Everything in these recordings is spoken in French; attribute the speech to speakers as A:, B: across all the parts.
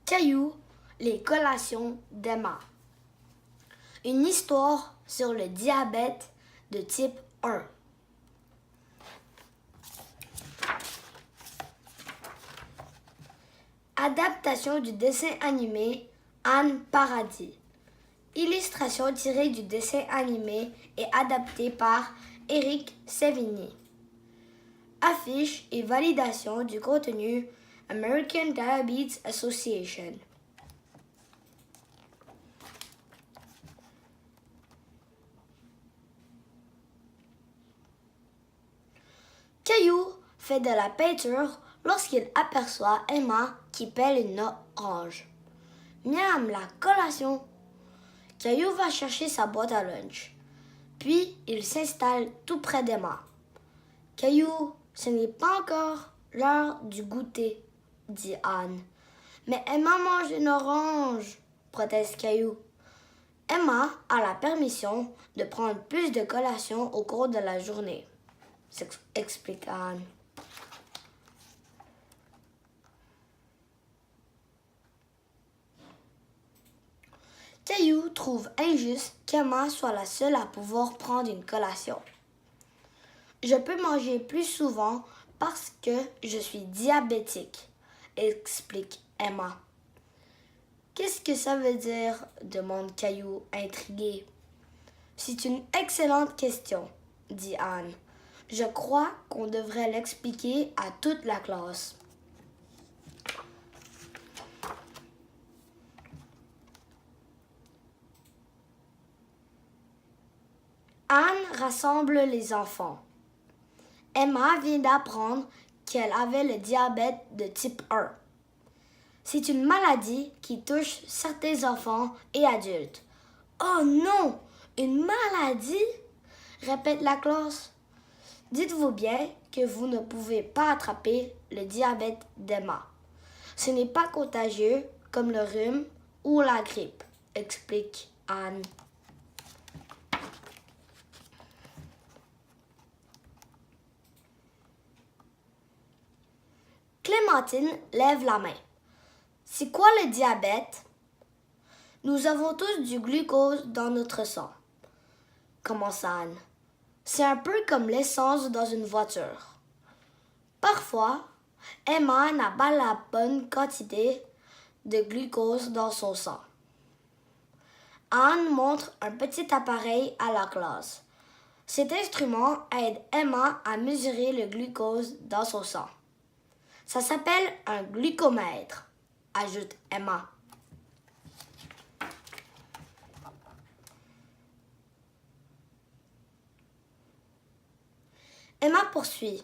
A: Caillou, les collations d'Emma. Une histoire sur le diabète de type 1. Adaptation du dessin animé Anne Paradis. Illustration tirée du dessin animé et adaptée par Éric Sévigny. Affiche et validation du contenu American Diabetes Association. Caillou fait de la peinture lorsqu'il aperçoit Emma qui pèle une orange. Miam, la collation! Caillou va chercher sa boîte à lunch. Puis il s'installe tout près d'Emma. Caillou, ce n'est pas encore l'heure du goûter, dit Anne. Mais Emma mange une orange, proteste Caillou. Emma a la permission de prendre plus de collations au cours de la journée, explique Anne. Caillou trouve injuste qu'Emma soit la seule à pouvoir prendre une collation. Je peux manger plus souvent parce que je suis diabétique, explique Emma. Qu'est-ce que ça veut dire? Demande Caillou, intrigué. C'est une excellente question, dit Anne. Je crois qu'on devrait l'expliquer à toute la classe. Anne rassemble les enfants. Emma vient d'apprendre qu'elle avait le diabète de type 1. C'est une maladie qui touche certains enfants et adultes. Oh non, une maladie? Répète la classe. Dites-vous bien que vous ne pouvez pas attraper le diabète d'Emma. Ce n'est pas contagieux comme le rhume ou la grippe, explique Anne. Clémentine lève la main. C'est quoi le diabète? Nous avons tous du glucose dans notre sang, commence Anne. C'est un peu comme l'essence dans une voiture. Parfois, Emma n'a pas la bonne quantité de glucose dans son sang. Anne montre un petit appareil à la classe. Cet instrument aide Emma à mesurer le glucose dans son sang. Ça s'appelle un glucomètre, ajoute Emma. Emma poursuit.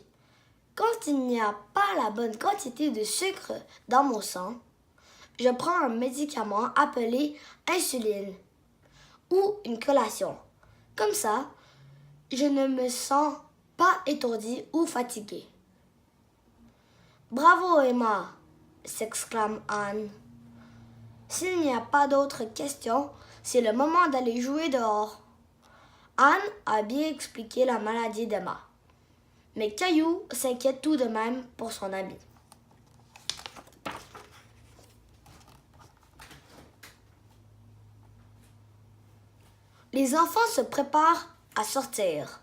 A: Quand il n'y a pas la bonne quantité de sucre dans mon sang, je prends un médicament appelé insuline ou une collation. Comme ça, je ne me sens pas étourdie ou fatiguée. Bravo Emma, s'exclame Anne. S'il n'y a pas d'autres questions, c'est le moment d'aller jouer dehors. Anne a bien expliqué la maladie d'Emma. Mais Caillou s'inquiète tout de même pour son ami. Les enfants se préparent à sortir.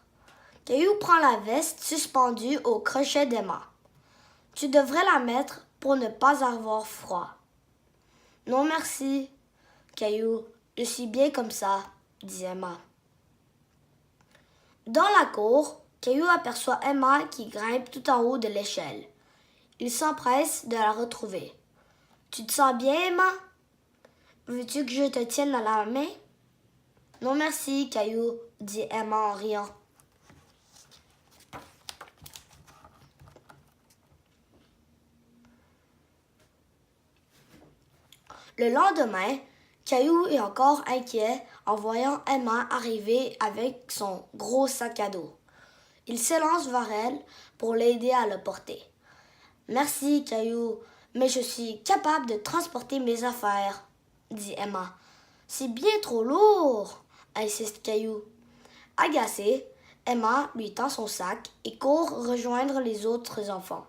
A: Caillou prend la veste suspendue au crochet d'Emma. Tu devrais la mettre pour ne pas avoir froid. Non merci, Caillou, je suis bien comme ça, dit Emma. Dans la cour, Caillou aperçoit Emma qui grimpe tout en haut de l'échelle. Il s'empresse de la retrouver. Tu te sens bien, Emma? Veux-tu que je te tienne dans la main? Non merci, Caillou, dit Emma en riant. Le lendemain, Caillou est encore inquiet en voyant Emma arriver avec son gros sac à dos. Il s'élance vers elle pour l'aider à le porter. Merci, Caillou, mais je suis capable de transporter mes affaires, dit Emma. C'est bien trop lourd, insiste Caillou. Agacée, Emma lui tend son sac et court rejoindre les autres enfants.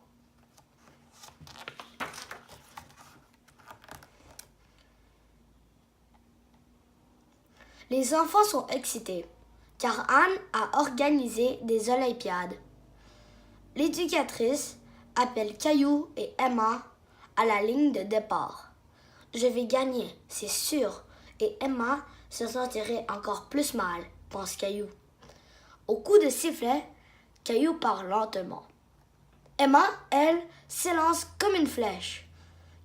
A: Les enfants sont excités, car Anne a organisé des Olympiades. L'éducatrice appelle Caillou et Emma à la ligne de départ. Je vais gagner, c'est sûr, et Emma se sentirait encore plus mal, pense Caillou. Au coup de sifflet, Caillou part lentement. Emma, elle, s'élance comme une flèche.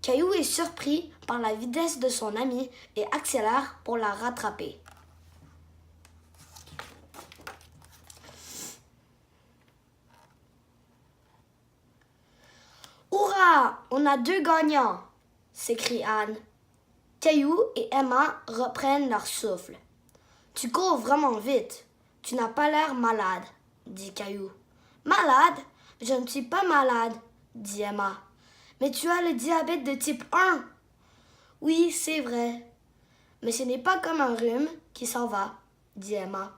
A: Caillou est surpris par la vitesse de son amie et accélère pour la rattraper. Hurrah! On a 2 gagnants! S'écrie Anne. Caillou et Emma reprennent leur souffle. Tu cours vraiment vite. Tu n'as pas l'air malade, dit Caillou. Malade? Je ne suis pas malade, dit Emma. Mais tu as le diabète de type 1. Oui, c'est vrai. Mais ce n'est pas comme un rhume qui s'en va, dit Emma.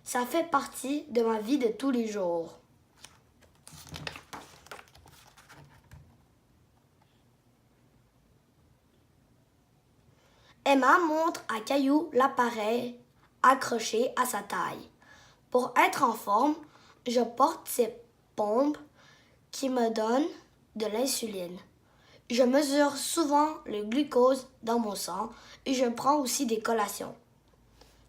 A: Ça fait partie de ma vie de tous les jours. Emma montre à Caillou l'appareil accroché à sa taille. Pour être en forme, je porte ces pompes qui me donnent de l'insuline. Je mesure souvent le glucose dans mon sang et je prends aussi des collations.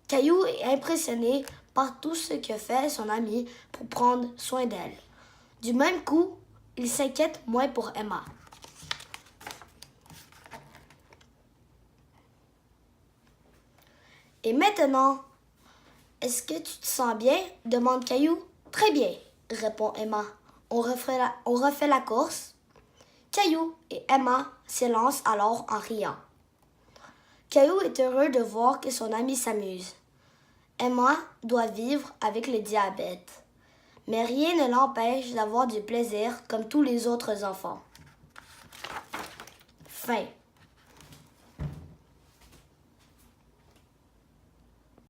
A: Caillou est impressionné par tout ce que fait son ami pour prendre soin d'elle. Du même coup, il s'inquiète moins pour Emma. Et maintenant, est-ce que tu te sens bien? Demande Caillou. Très bien, répond Emma. On refait la course. Caillou et Emma s'élancent alors en riant. Caillou est heureux de voir que son ami s'amuse. Emma doit vivre avec le diabète, mais rien ne l'empêche d'avoir du plaisir comme tous les autres enfants. Fin.